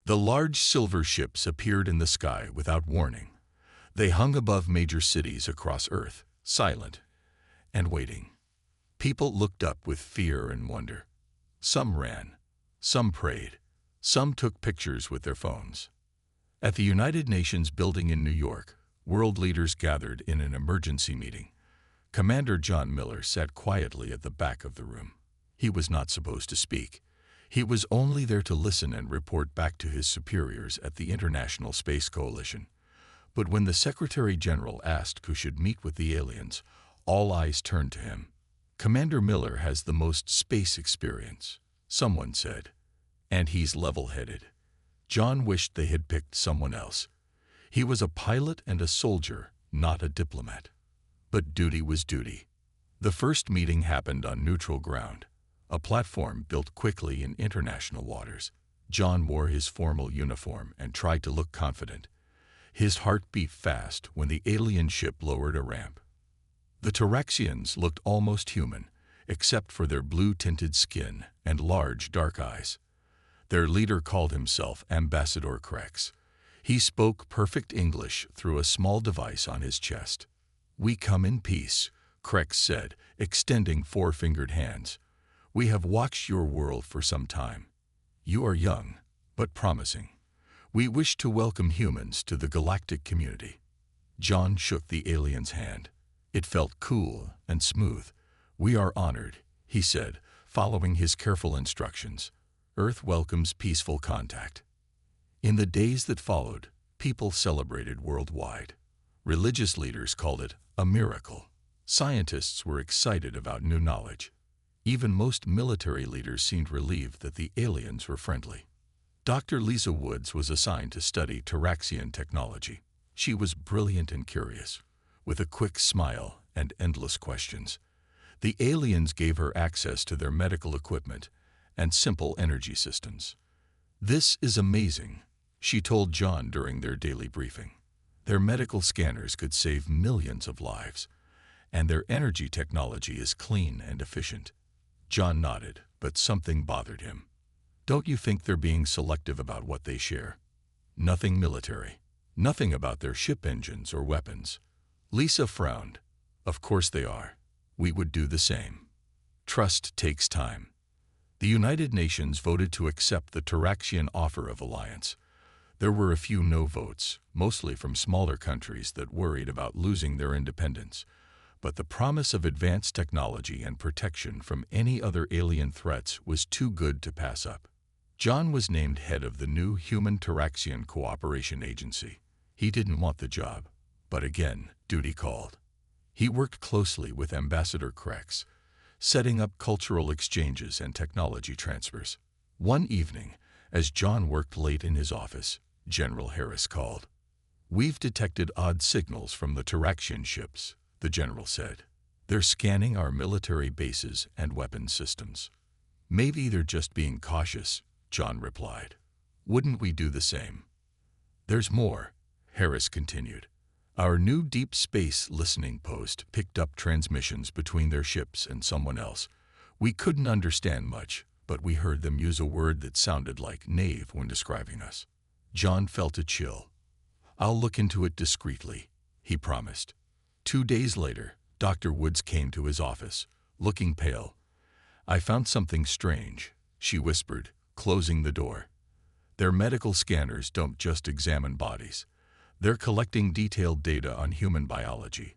The large silver ships appeared in the sky without warning. They hung above major cities across Earth, silent and waiting. People looked up with fear and wonder. Some ran, some prayed, some took pictures with their phones. At the United Nations building in New York, world leaders gathered in an emergency meeting. Commander John Miller sat quietly at the back of the room. He was not supposed to speak. He was only there to listen and report back to his superiors at the International Space Coalition. But when the Secretary-General asked who should meet with the aliens, all eyes turned to him. "Commander Miller has the most space experience," someone said, "and he's level-headed." John wished they had picked someone else. He was a pilot and a soldier, not a diplomat. But duty was duty. The first meeting happened on neutral ground, a platform built quickly in international waters. John wore his formal uniform and tried to look confident. His heart beat fast when the alien ship lowered a ramp. The Taraxians looked almost human, except for their blue-tinted skin and large, dark eyes. Their leader called himself Ambassador Krex. He spoke perfect English through a small device on his chest. "We come in peace," Krex said, extending four-fingered hands. "We have watched your world for some time. You are young, but promising. We wish to welcome humans to the galactic community." John shook the alien's hand. It felt cool and smooth. "We are honored," he said, following his careful instructions. "Earth welcomes peaceful contact." In the days that followed, people celebrated worldwide. Religious leaders called it a miracle. Scientists were excited about new knowledge. Even most military leaders seemed relieved that the aliens were friendly. Dr. Lisa Woods was assigned to study Taraxian technology. She was brilliant and curious, with a quick smile and endless questions. The aliens gave her access to their medical equipment and simple energy systems. "This is amazing," she told John during their daily briefing. "Their medical scanners could save millions of lives, and their energy technology is clean and efficient." John nodded, but something bothered him. "Don't you think they're being selective about what they share? Nothing military. Nothing about their ship engines or weapons." Lisa frowned. "Of course they are. We would do the same. Trust takes time." The United Nations voted to accept the Taraxian offer of alliance. There were a few no votes, mostly from smaller countries that worried about losing their independence. But the promise of advanced technology and protection from any other alien threats was too good to pass up. John was named head of the new Human-Taraxian Cooperation Agency. He didn't want the job, but again, duty called. He worked closely with Ambassador Krex, setting up cultural exchanges and technology transfers. One evening, as John worked late in his office, General Harris called. "We've detected odd signals from the Taraxian ships," the general said. "They're scanning our military bases and weapons systems." "Maybe they're just being cautious," John replied. "Wouldn't we do the same?" "There's more," Harris continued. "Our new deep space listening post picked up transmissions between their ships and someone else. We couldn't understand much, but we heard them use a word that sounded like knave when describing us." John felt a chill. "I'll look into it discreetly," he promised. 2 days later, Dr. Woods came to his office, looking pale. "I found something strange," she whispered, closing the door. "Their medical scanners don't just examine bodies. They're collecting detailed data on human biology,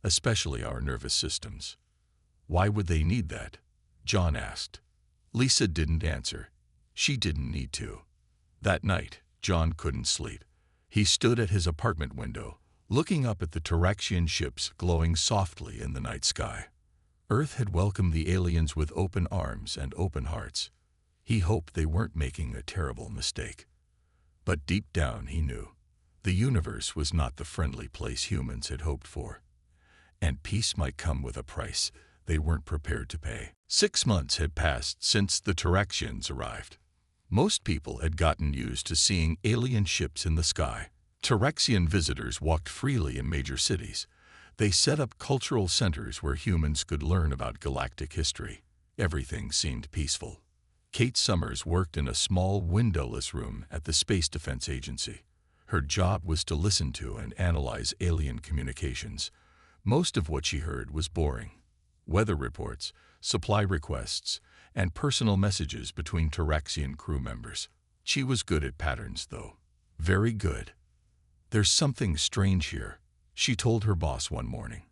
especially our nervous systems." "Why would they need that?" John asked. Lisa didn't answer. She didn't need to. That night, John couldn't sleep. He stood at his apartment window, looking up at the Taraxian ships glowing softly in the night sky. Earth had welcomed the aliens with open arms and open hearts. He hoped they weren't making a terrible mistake. But deep down he knew the universe was not the friendly place humans had hoped for. And peace might come with a price they weren't prepared to pay. 6 months had passed since the Taraxians arrived. Most people had gotten used to seeing alien ships in the sky. Taraxian visitors walked freely in major cities. They set up cultural centers where humans could learn about galactic history. Everything seemed peaceful. Kate Summers worked in a small, windowless room at the Space Defense Agency. Her job was to listen to and analyze alien communications. Most of what she heard was boring. Weather reports, supply requests, and personal messages between Taraxian crew members. She was good at patterns, though. Very good. "There's something strange here," she told her boss one morning.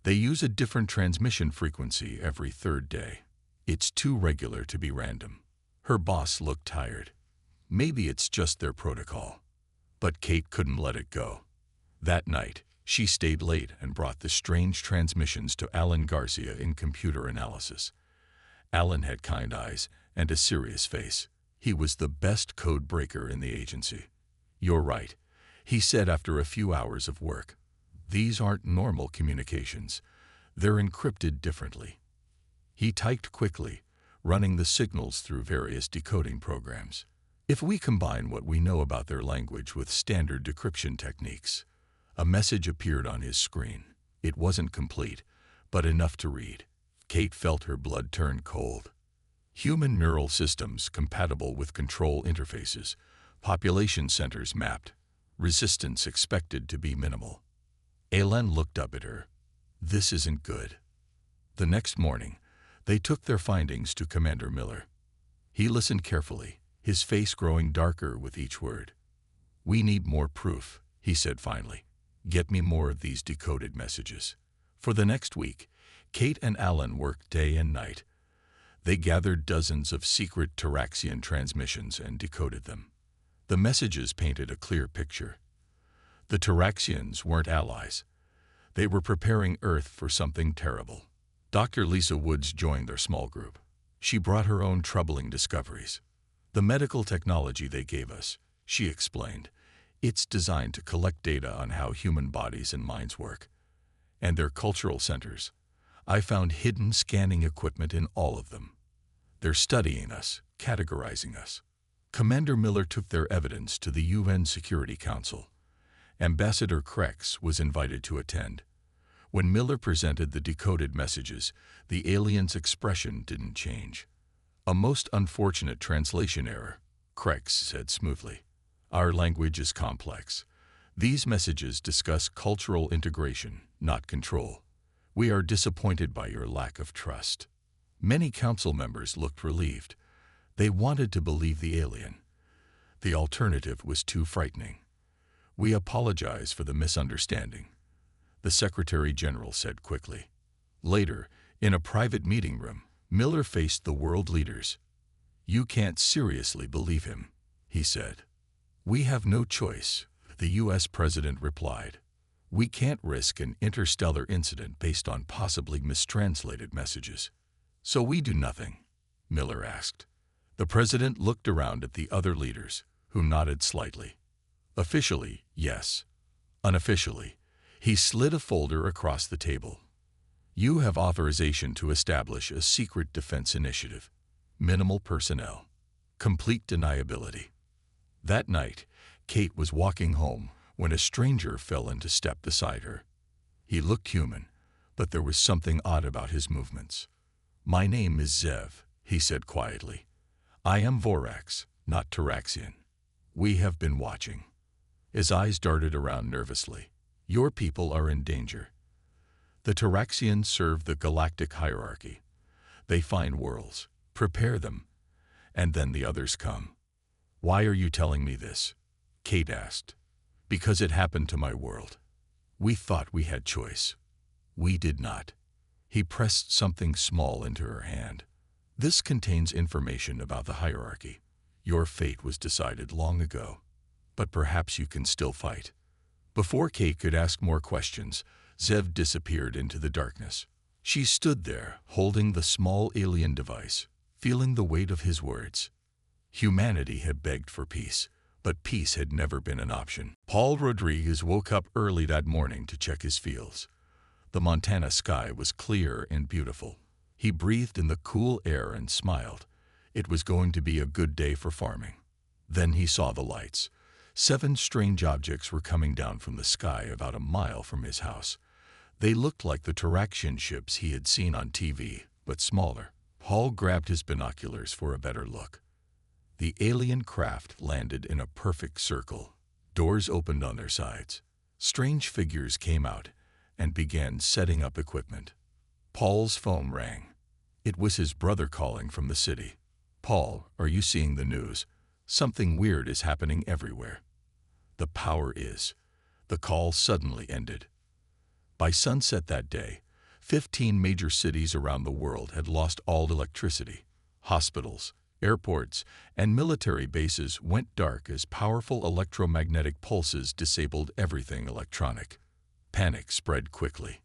"They use a different transmission frequency every third day. It's too regular to be random." Her boss looked tired. Maybe it's just their protocol. But Kate couldn't let it go. That night, she stayed late and brought the strange transmissions to Alan Garcia in computer analysis. Alan had kind eyes and a serious face. He was the best code breaker in the agency. "You're right," he said after a few hours of work. "These aren't normal communications. They're encrypted differently." He typed quickly, running the signals through various decoding programs. "If we combine what we know about their language with standard decryption techniques," a message appeared on his screen. It wasn't complete, but enough to read. Kate felt her blood turn cold. "Human neural systems compatible with control interfaces, population centers mapped, resistance expected to be minimal." Alan looked up at her. "This isn't good." The next morning, they took their findings to Commander Miller. He listened carefully, his face growing darker with each word. "We need more proof," he said finally. "Get me more of these decoded messages." For the next week, Kate and Alan worked day and night. They gathered dozens of secret Taraxian transmissions and decoded them. The messages painted a clear picture. The Taraxians weren't allies. They were preparing Earth for something terrible. Dr. Lisa Woods joined their small group. She brought her own troubling discoveries. "The medical technology they gave us," she explained, "it's designed to collect data on how human bodies and minds work. And their cultural centers. I found hidden scanning equipment in all of them. They're studying us, categorizing us." Commander Miller took their evidence to the UN Security Council. Ambassador Krex was invited to attend. When Miller presented the decoded messages, the alien's expression didn't change. "A most unfortunate translation error," Krex said smoothly. "Our language is complex. These messages discuss cultural integration, not control. We are disappointed by your lack of trust." Many council members looked relieved. They wanted to believe the alien. The alternative was too frightening. "We apologize for the misunderstanding," the Secretary General said quickly. Later, in a private meeting room, Miller faced the world leaders. "You can't seriously believe him," he said. "We have no choice," the U.S. President replied. "We can't risk an interstellar incident based on possibly mistranslated messages." "So we do nothing?" Miller asked. The President looked around at the other leaders, who nodded slightly. "Officially, yes. Unofficially," he slid a folder across the table. "You have authorization to establish a secret defense initiative. Minimal personnel. Complete deniability." That night, Kate was walking home when a stranger fell into step beside her. He looked human, but there was something odd about his movements. "My name is Zev," he said quietly. "I am Vorax, not Taraxian. We have been watching." His eyes darted around nervously. "Your people are in danger. The Taraxians serve the galactic hierarchy. They find worlds, prepare them, and then the others come." "Why are you telling me this?" Kate asked. "Because it happened to my world. We thought we had choice. We did not." He pressed something small into her hand. "This contains information about the hierarchy. Your fate was decided long ago, but perhaps you can still fight." Before Kate could ask more questions, Zev disappeared into the darkness. She stood there, holding the small alien device, feeling the weight of his words. Humanity had begged for peace, but peace had never been an option. Paul Rodriguez woke up early that morning to check his fields. The Montana sky was clear and beautiful. He breathed in the cool air and smiled. It was going to be a good day for farming. Then he saw the lights. 7 strange objects were coming down from the sky about a mile from his house. They looked like the Taraxian ships he had seen on TV, but smaller. Hall grabbed his binoculars for a better look. The alien craft landed in a perfect circle. Doors opened on their sides. Strange figures came out and began setting up equipment. Paul's phone rang. It was his brother calling from the city. "Paul, are you seeing the news? Something weird is happening everywhere." The power is. The call suddenly ended. By sunset that day, 15 major cities around the world had lost all electricity. Hospitals, airports, and military bases went dark as powerful electromagnetic pulses disabled everything electronic. Panic spread quickly.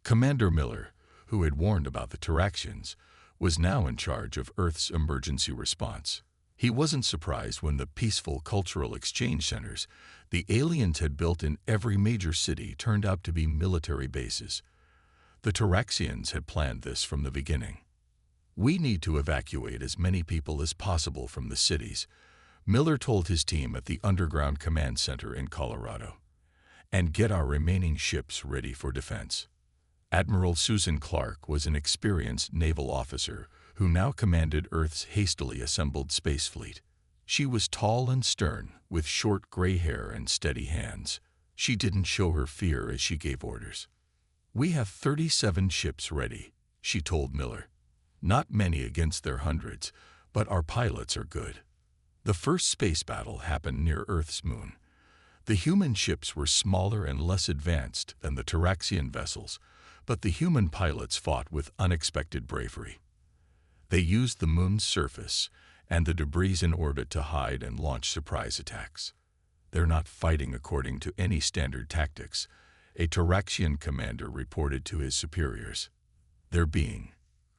Commander Miller, who had warned about the Taraxians, was now in charge of Earth's emergency response. He wasn't surprised when the peaceful cultural exchange centers the aliens had built in every major city turned out to be military bases. The Taraxians had planned this from the beginning. "We need to evacuate as many people as possible from the cities," Miller told his team at the Underground Command Center in Colorado, "and get our remaining ships ready for defense." Admiral Susan Clark was an experienced naval officer who now commanded Earth's hastily assembled space fleet. She was tall and stern, with short gray hair and steady hands. She didn't show her fear as she gave orders. "We have 37 ships ready," she told Miller. "Not many against their hundreds, but our pilots are good." The first space battle happened near Earth's moon. The human ships were smaller and less advanced than the Taraxian vessels, but the human pilots fought with unexpected bravery. They used the moon's surface and the debris in orbit to hide and launch surprise attacks. "They're not fighting according to any standard tactics," a Taraxian commander reported to his superiors. "They're being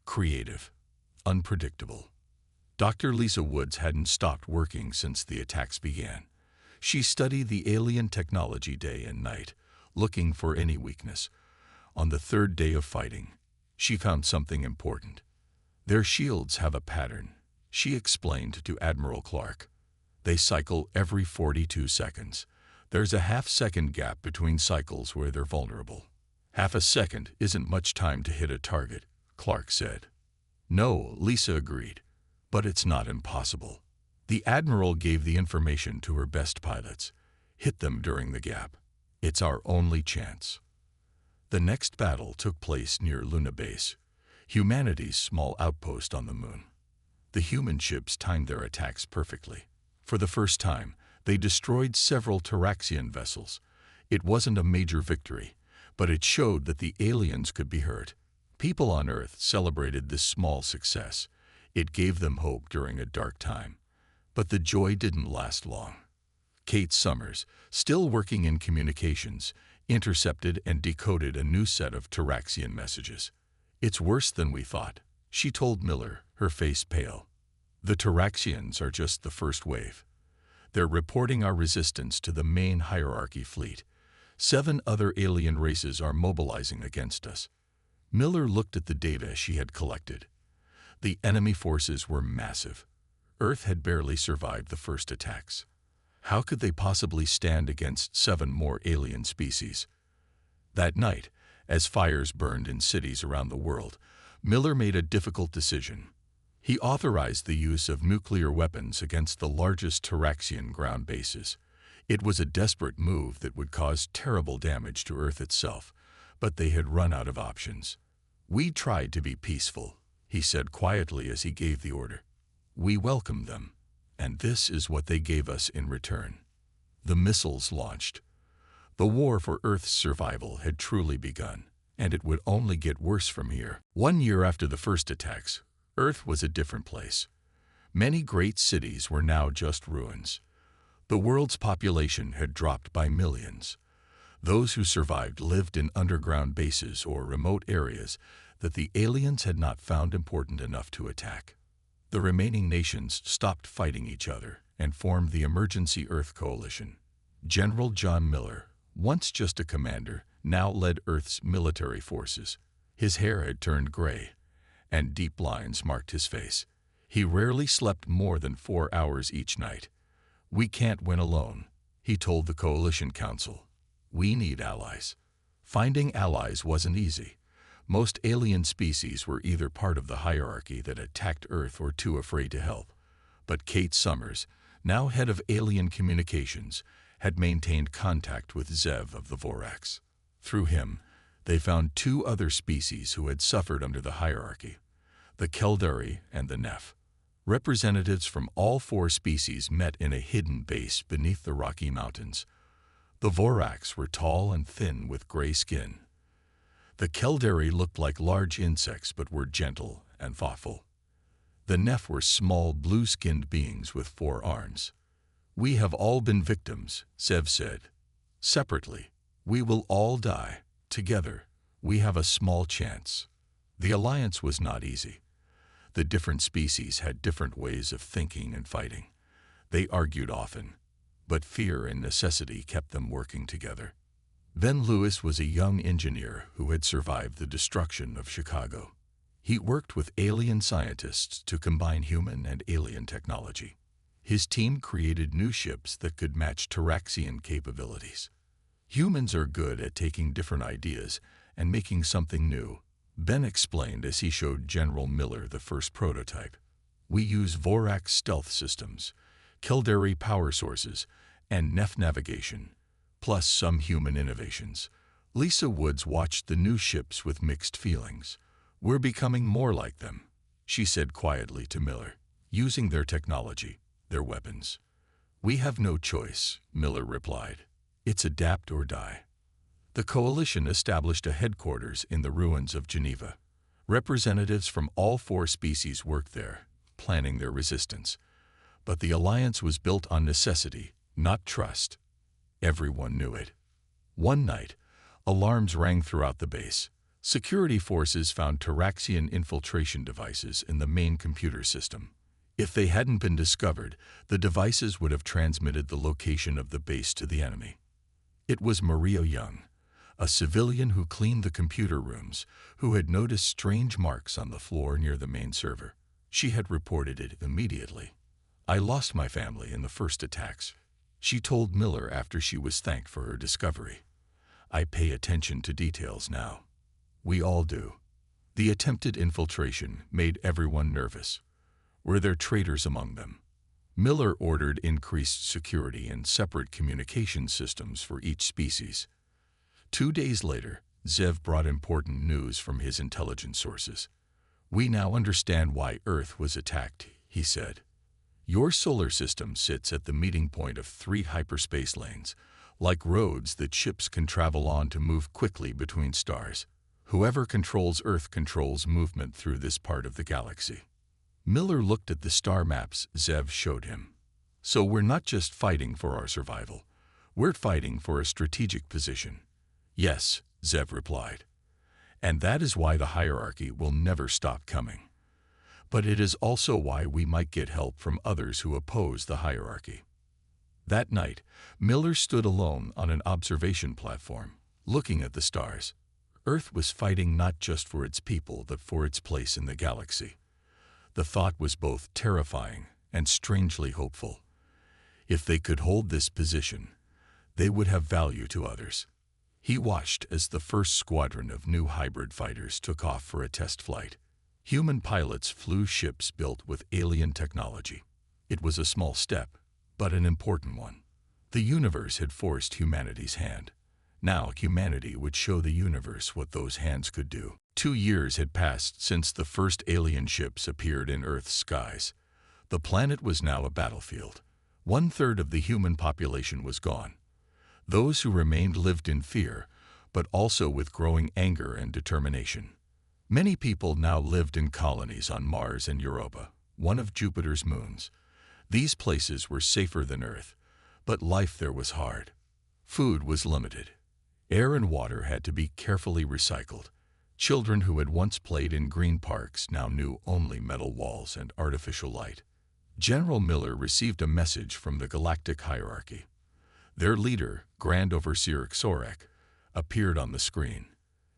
creative, unpredictable." Dr. Lisa Woods hadn't stopped working since the attacks began. She studied the alien technology day and night, looking for any weakness. On the third day of fighting, she found something important. "Their shields have a pattern," she explained to Admiral Clark. "They cycle every 42 seconds. There's a half-second gap between cycles where they're vulnerable." "Half a second isn't much time to hit a target," Clark said. "No," Lisa agreed, "but it's not impossible." The Admiral gave the information to her best pilots. "Hit them during the gap. It's our only chance." The next battle took place near Luna Base, humanity's small outpost on the moon. The human ships timed their attacks perfectly. For the first time, they destroyed several Taraxian vessels. It wasn't a major victory, but it showed that the aliens could be hurt. People on Earth celebrated this small success. It gave them hope during a dark time. But the joy didn't last long. Kate Summers, still working in communications, intercepted and decoded a new set of Taraxian messages. "It's worse than we thought," she told Miller, her face pale. "The Taraxians are just the first wave. They're reporting our resistance to the main hierarchy fleet. 7 other alien races are mobilizing against us." Miller looked at the data she had collected. The enemy forces were massive. Earth had barely survived the first attacks. How could they possibly stand against 7 more alien species? That night, as fires burned in cities around the world, Miller made a difficult decision. He authorized the use of nuclear weapons against the largest Taraxian ground bases. It was a desperate move that would cause terrible damage to Earth itself, but they had run out of options. "We tried to be peaceful," he said quietly as he gave the order. "We welcomed them, and this is what they gave us in return." The missiles launched. The war for Earth's survival had truly begun, and it would only get worse from here. 1 year after the first attacks, Earth was a different place. Many great cities were now just ruins. The world's population had dropped by millions. Those who survived lived in underground bases or remote areas that the aliens had not found important enough to attack. The remaining nations stopped fighting each other and formed the Emergency Earth Coalition. General John Miller, once just a commander, now led Earth's military forces. His hair had turned gray, and deep lines marked his face. He rarely slept more than 4 hours each night. "We can't win alone," he told the Coalition Council. "We need allies." Finding allies wasn't easy, Most alien species were either part of the hierarchy that attacked Earth or too afraid to help. But Kate Summers, now head of alien communications, had maintained contact with Zev of the Vorax. Through him, they found two other species who had suffered under the hierarchy, the Keldari and the Neph. Representatives from all four species met in a hidden base beneath the Rocky Mountains. The Vorax were tall and thin with gray skin. The Keldari looked like large insects but were gentle and thoughtful. The Neph were small blue-skinned beings with 4 arms. "We have all been victims," Zev said. "Separately, we will all die. Together, we have a small chance." The alliance was not easy. The different species had different ways of thinking and fighting. They argued often, but fear and necessity kept them working together. Ben Lewis was a young engineer who had survived the destruction of Chicago. He worked with alien scientists to combine human and alien technology. His team created new ships that could match Taraxian capabilities. Humans are good at taking different ideas and making something new, Ben explained as he showed General Miller the first prototype. "We use Vorax stealth systems, Keldari power sources, and Neph navigation, plus some human innovations." Lisa Woods watched the new ships with mixed feelings. "We're becoming more like them," she said quietly to Miller, "using their technology, their weapons." "We have no choice," Miller replied. "It's adapt or die." The coalition established a headquarters in the ruins of Geneva. Representatives from all 4 species worked there, planning their resistance. But the alliance was built on necessity, not trust. Everyone knew it. One night, alarms rang throughout the base. Security forces found Taraxian infiltration devices in the main computer system. If they hadn't been discovered, the devices would have transmitted the location of the base to the enemy. It was Maria Young, a civilian who cleaned the computer rooms, who had noticed strange marks on the floor near the main server. She had reported it immediately. "I lost my family in the first attacks," she told Miller after she was thanked for her discovery. "I pay attention to details now." We all do. The attempted infiltration made everyone nervous. Were there traitors among them? Miller ordered increased security and separate communication systems for each species. 2 days later, Zev brought important news from his intelligence sources. "We now understand why Earth was attacked," he said. "Your solar system sits at the meeting point of 3 hyperspace lanes, like roads that ships can travel on to move quickly between stars. Whoever controls Earth controls movement through this part of the galaxy." Miller looked at the star maps Zev showed him. "So we're not just fighting for our survival. We're fighting for a strategic position." "Yes," Zev replied. "And that is why the hierarchy will never stop coming. But it is also why we might get help from others who oppose the hierarchy." That night, Miller stood alone on an observation platform, looking at the stars. Earth was fighting not just for its people but for its place in the galaxy. The thought was both terrifying and strangely hopeful. If they could hold this position, they would have value to others. He watched as the first squadron of new hybrid fighters took off for a test flight. Human pilots flew ships built with alien technology. It was a small step, but an important one. The universe had forced humanity's hand. Now humanity would show the universe what those hands could do. 2 years had passed since the first alien ships appeared in Earth's skies. The planet was now a battlefield. 1/3 of the human population was gone. Those who remained lived in fear, but also with growing anger and determination. Many people now lived in colonies on Mars and Europa, one of Jupiter's moons. These places were safer than Earth, but life there was hard. Food was limited. Air and water had to be carefully recycled. Children who had once played in green parks now knew only metal walls and artificial light. General Miller received a message from the Galactic hierarchy. Their leader, Grand Overseer Xorek, appeared on the screen.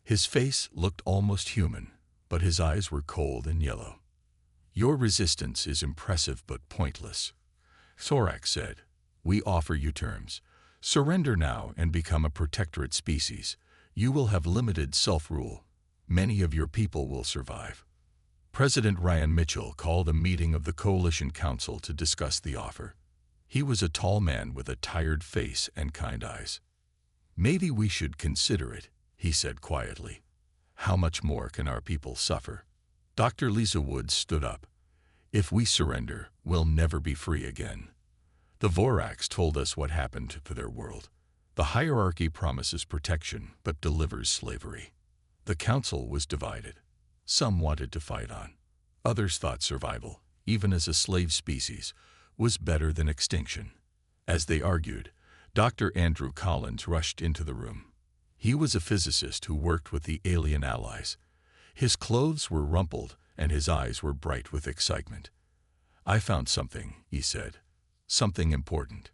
His face looked almost human, but his eyes were cold and yellow. "Your resistance is impressive but pointless," Xorek said. "We offer you terms. Surrender now and become a protectorate species. You will have limited self-rule." Many of your people will survive. President Ryan Mitchell called a meeting of the Coalition Council to discuss the offer. He was a tall man with a tired face and kind eyes. Maybe we should consider it, he said quietly. How much more can our people suffer? Dr. Lisa Woods stood up. If we surrender, we'll never be free again. The Vorax told us what happened to their world. The hierarchy promises protection but delivers slavery. The council was divided. Some wanted to fight on. Others thought survival, even as a slave species, was better than extinction. As they argued, Dr. Andrew Collins rushed into the room. He was a physicist who worked with the alien allies. His clothes were rumpled and his eyes were bright with excitement. I found something, he said. Something important.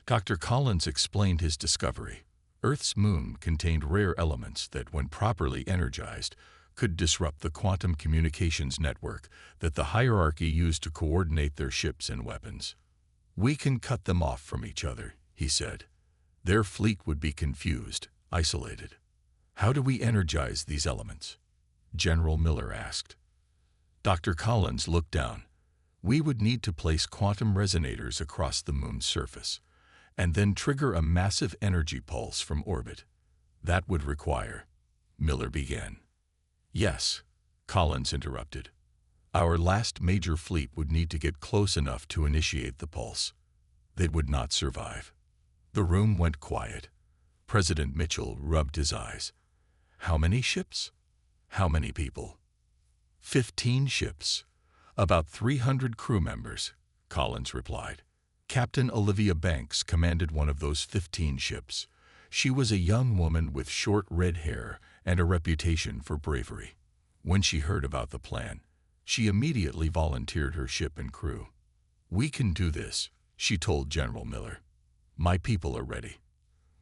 Dr. Collins explained his discovery. Earth's moon contained rare elements that, when properly energized, could disrupt the quantum communications network that the hierarchy used to coordinate their ships and weapons. We can cut them off from each other, he said. Their fleet would be confused, isolated. How do we energize these elements? General Miller asked. Dr. Collins looked down. We would need to place quantum resonators across the moon's surface, and then trigger a massive energy pulse from orbit. That would require... Miller began. Yes, Collins interrupted. Our last major fleet would need to get close enough to initiate the pulse. They would not survive. The room went quiet. President Mitchell rubbed his eyes. How many ships? How many people? 15 ships. About 300 crew members, Collins replied. Captain Olivia Banks commanded one of those 15 ships. She was a young woman with short red hair and a reputation for bravery. When she heard about the plan, she immediately volunteered her ship and crew. We can do this, she told General Miller. My people are ready.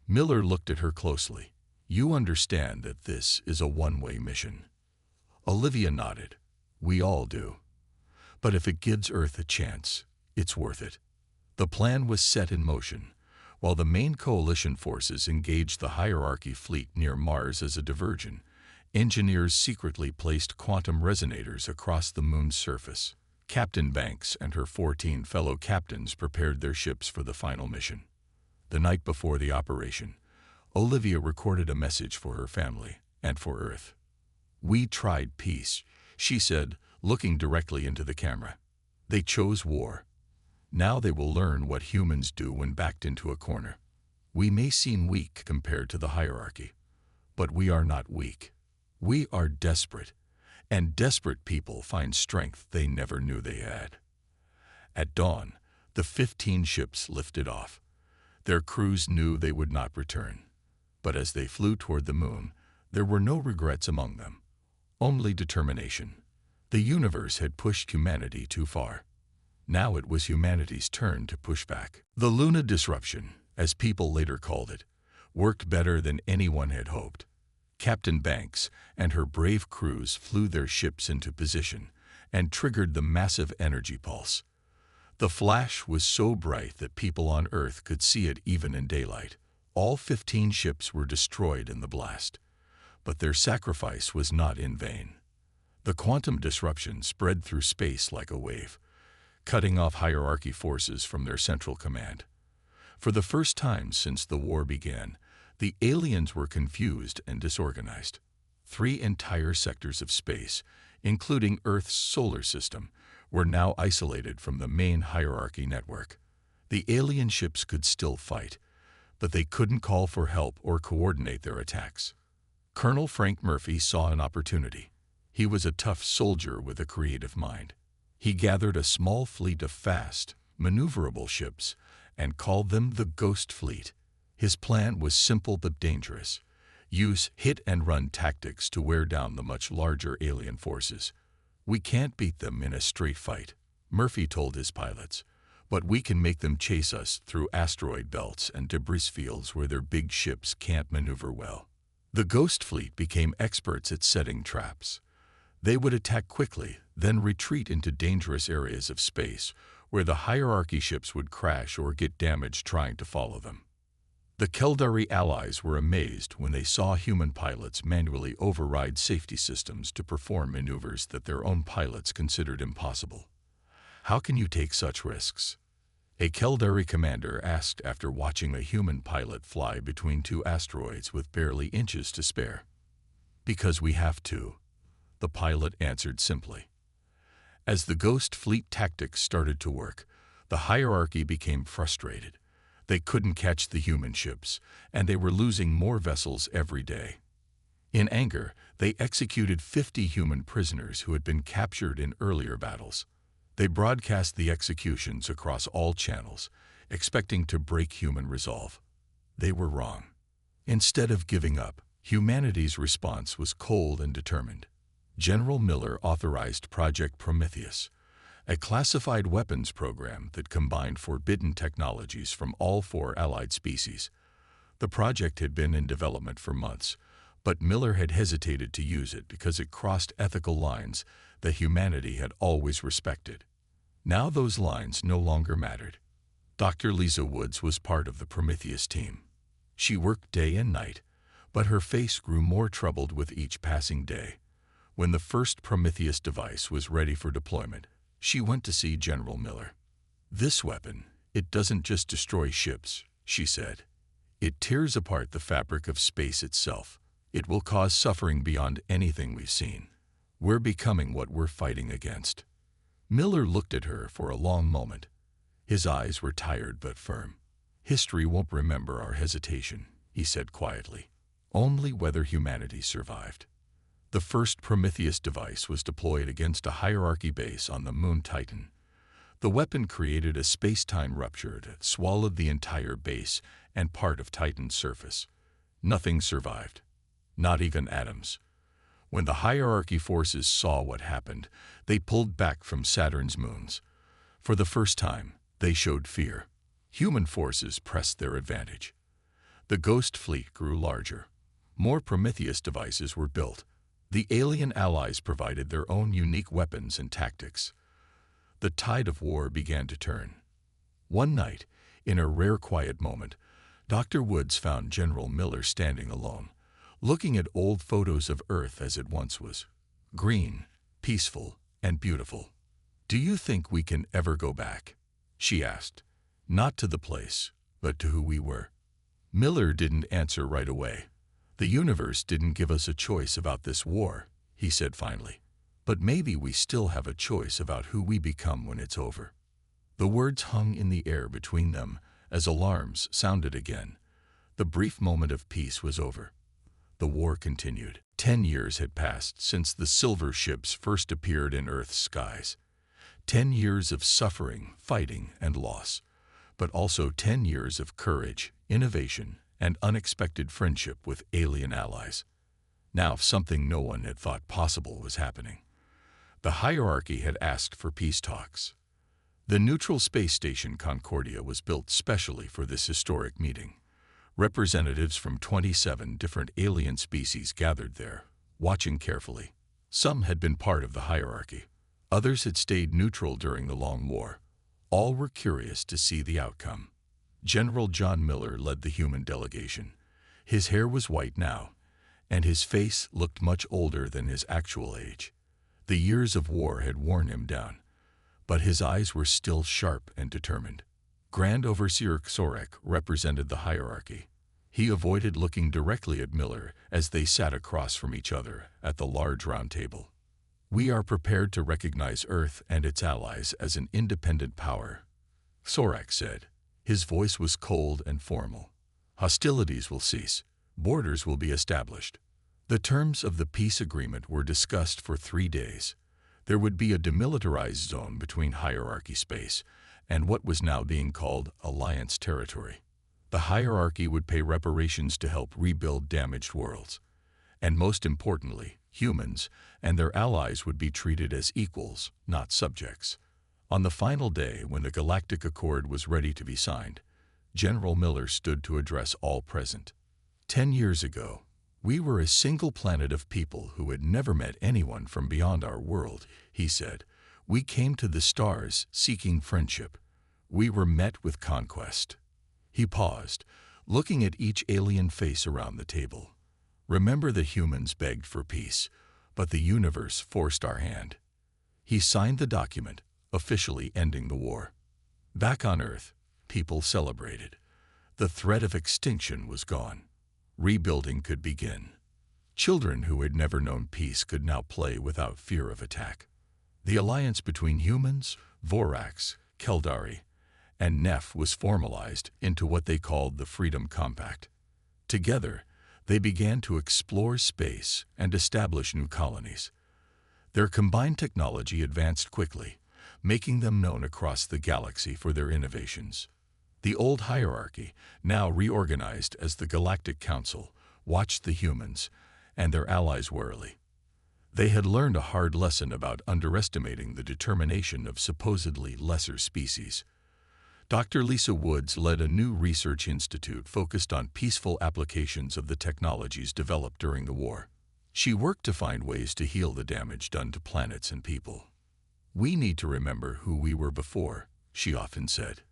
Miller looked at her closely. You understand that this is a one-way mission. Olivia nodded. We all do. But if it gives Earth a chance, it's worth it. The plan was set in motion. While the main coalition forces engaged the hierarchy fleet near Mars as a diversion, engineers secretly placed quantum resonators across the moon's surface. Captain Banks and her 14 fellow captains prepared their ships for the final mission. The night before the operation, Olivia recorded a message for her family and for Earth. We tried peace, she said, looking directly into the camera. They chose war. Now they will learn what humans do when backed into a corner. We may seem weak compared to the hierarchy, but we are not weak. We are desperate, and desperate people find strength they never knew they had. At dawn, the 15 ships lifted off. Their crews knew they would not return, but as they flew toward the moon, there were no regrets among them, only determination. The universe had pushed humanity too far. Now it was humanity's turn to push back. The Luna disruption, as people later called it, worked better than anyone had hoped. Captain Banks and her brave crews flew their ships into position and triggered the massive energy pulse. The flash was so bright that people on Earth could see it even in daylight. All 15 ships were destroyed in the blast. But their sacrifice was not in vain. The quantum disruption spread through space like a wave, cutting off hierarchy forces from their central command. For the first time since the war began, the aliens were confused and disorganized. 3 entire sectors of space, including Earth's solar system, were now isolated from the main hierarchy network. The alien ships could still fight, but they couldn't call for help or coordinate their attacks. Colonel Frank Murphy saw an opportunity. He was a tough soldier with a creative mind. He gathered a small fleet of fast, maneuverable ships and called them the Ghost Fleet. His plan was simple but dangerous. Use hit-and-run tactics to wear down the much larger alien forces. We can't beat them in a straight fight, Murphy told his pilots, but we can make them chase us through asteroid belts and debris fields where their big ships can't maneuver well. The Ghost Fleet became experts at setting traps. They would attack quickly, then retreat into dangerous areas of space where the hierarchy ships would crash or get damaged trying to follow them. The Keldari allies were amazed when they saw human pilots manually override safety systems to perform maneuvers that their own pilots considered impossible. "How can you take such risks?" a Keldari commander asked after watching a human pilot fly between two asteroids with barely inches to spare. "Because we have to," the pilot answered simply. As the Ghost Fleet tactics started to work, the hierarchy became frustrated. They couldn't catch the human ships, and they were losing more vessels every day. In anger, they executed 50 human prisoners who had been captured in earlier battles. They broadcast the executions across all channels, expecting to break human resolve. They were wrong. Instead of giving up, humanity's response was cold and determined. General Miller authorized Project Prometheus, a classified weapons program that combined forbidden technologies from all 4 allied species. The project had been in development for months, but Miller had hesitated to use it because it crossed ethical lines that humanity had always respected. Now those lines no longer mattered. Dr. Lisa Woods was part of the Prometheus team. She worked day and night, but her face grew more troubled with each passing day. When the first Prometheus device was ready for deployment, she went to see General Miller. "This weapon, it doesn't just destroy ships," she said. "It tears apart the fabric of space itself. It will cause suffering beyond anything we've seen. We're becoming what we're fighting against." Miller looked at her for a long moment. His eyes were tired but firm. "History won't remember our hesitation," he said quietly. "Only whether humanity survived." The first Prometheus device was deployed against a hierarchy base on the moon Titan. The weapon created a space-time rupture that swallowed the entire base and part of Titan's surface. Nothing survived, not even atoms. When the hierarchy forces saw what happened, they pulled back from Saturn's moons. For the first time, they showed fear. Human forces pressed their advantage. The Ghost Fleet grew larger. More Prometheus devices were built. The alien allies provided their own unique weapons and tactics. The tide of war began to turn. One night, in a rare quiet moment, Dr. Woods found General Miller standing alone, looking at old photos of Earth as it once was, green, peaceful, and beautiful. "Do you think we can ever go back?" she asked. "Not to the place, but to who we were." Miller didn't answer right away. "The universe didn't give us a choice about this war," he said finally. "But maybe we still have a choice about who we become when it's over." The words hung in the air between them as alarms sounded again. The brief moment of peace was over. The war continued. 10 years had passed since the silver ships first appeared in Earth's skies. 10 years of suffering, fighting, and loss, but also 10 years of courage, innovation, and unexpected friendship with alien allies. Now something no one had thought possible was happening. The hierarchy had asked for peace talks. The neutral space station Concordia was built specially for this historic meeting. Representatives from 27 different alien species gathered there, watching carefully. Some had been part of the hierarchy. Others had stayed neutral during the long war. All were curious to see the outcome. General John Miller led the human delegation. His hair was white now, and his face looked much older than his actual age. The years of war had worn him down, but his eyes were still sharp and determined. Grand Overseer Sorek represented the hierarchy. He avoided looking directly at Miller as they sat across from each other at the large round table. "We are prepared to recognize Earth and its allies as an independent power," Sorek said. His voice was cold and formal. "Hostilities will cease. Borders will be established." The terms of the peace agreement were discussed for 3 days. There would be a demilitarized zone between hierarchy space and what was now being called Alliance territory. The hierarchy would pay reparations to help rebuild damaged worlds. And most importantly, humans and their allies would be treated as equals, not subjects. On the final day, when the Galactic Accord was ready to be signed, General Miller stood to address all present. 10 years ago, we were a single planet of people who had never met anyone from beyond our world, he said. We came to the stars seeking friendship. We were met with conquest. He paused, looking at each alien face around the table. Remember, the humans begged for peace, but the universe forced our hand. He signed the document, officially ending the war. Back on Earth, people celebrated. The threat of extinction was gone. Rebuilding could begin. Children who had never known peace could now play without fear of attack. The alliance between humans, Vorax, Keldari, and Neph was formalized into what they called the Freedom Compact. Together, they began to explore space and establish new colonies. Their combined technology advanced quickly, making them known across the galaxy for their innovations. The old hierarchy, now reorganized as the Galactic Council, watched the humans and their allies warily. They had learned a hard lesson about underestimating the determination of supposedly lesser species. Dr. Lisa Woods led a new research institute focused on peaceful applications of the technologies developed during the war. She worked to find ways to heal the damage done to planets and people. "We need to remember who we were before," she often said,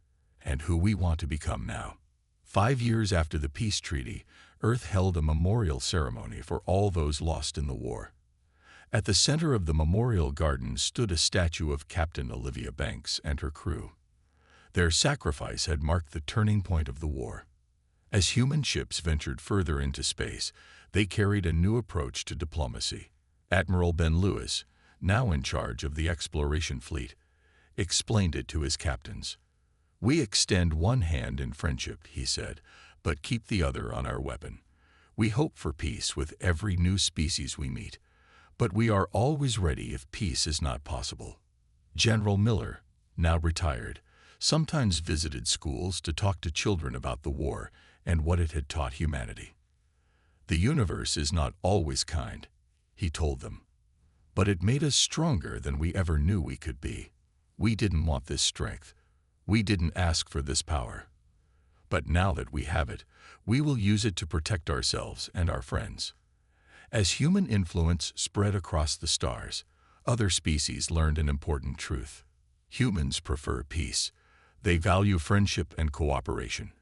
"and who we want to become now." 5 years after the peace treaty, Earth held a memorial ceremony for all those lost in the war. At the center of the memorial garden stood a statue of Captain Olivia Banks and her crew. Their sacrifice had marked the turning point of the war. As human ships ventured further into space, they carried a new approach to diplomacy. Admiral Ben Lewis, now in charge of the exploration fleet, explained it to his captains. "We extend one hand in friendship," he said, "but keep the other on our weapon. We hope for peace with every new species we meet, but we are always ready if peace is not possible." General Miller, now retired, sometimes visited schools to talk to children about the war and what it had taught humanity. "The universe is not always kind," he told them, "but it made us stronger than we ever knew we could be. We didn't want this strength. We didn't ask for this power. But now that we have it, we will use it to protect ourselves and our friends." As human influence spread across the stars, other species learned an important truth. Humans prefer peace. They value friendship and cooperation.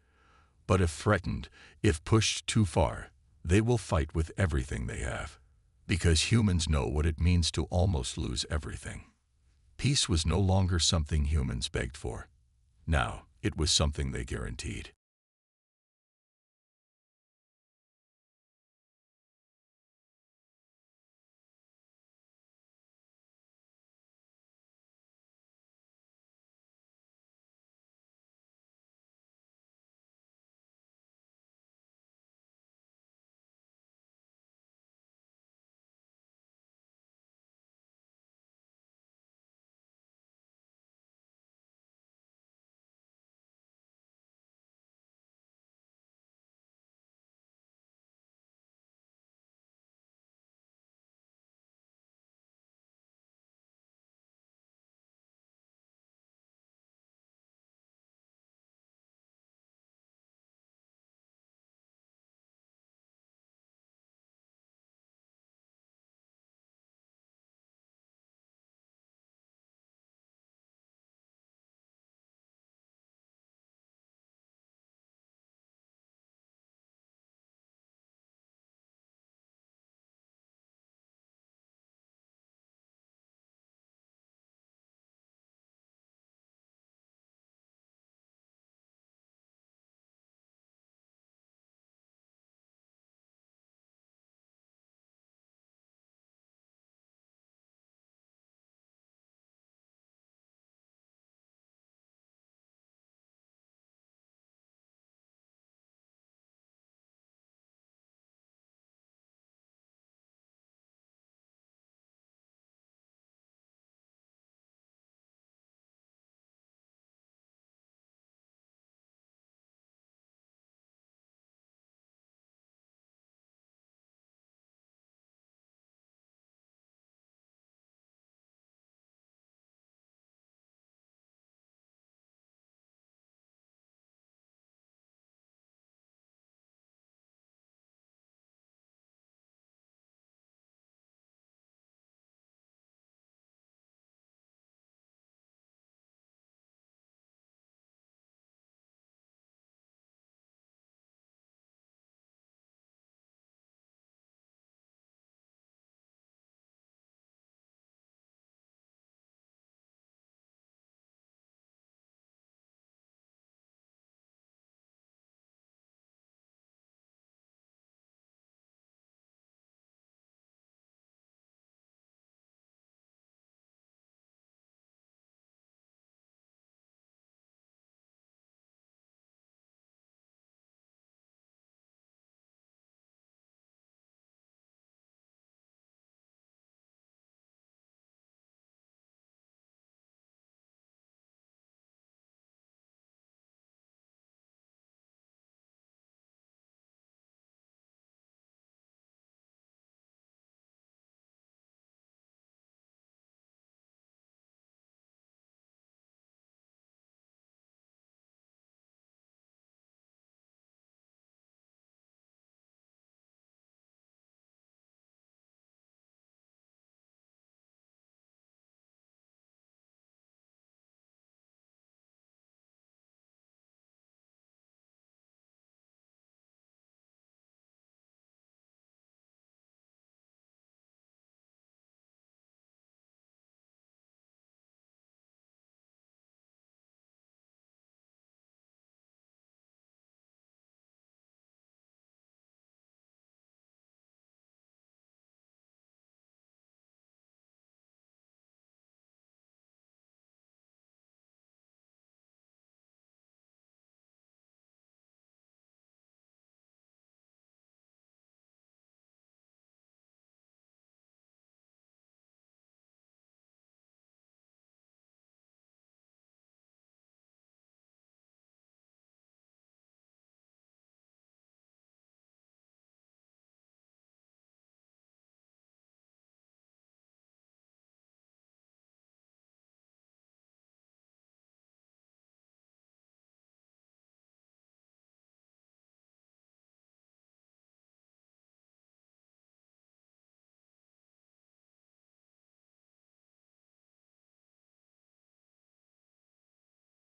But if threatened, if pushed too far, they will fight with everything they have. Because humans know what it means to almost lose everything. Peace was no longer something humans begged for. Now, it was something they guaranteed.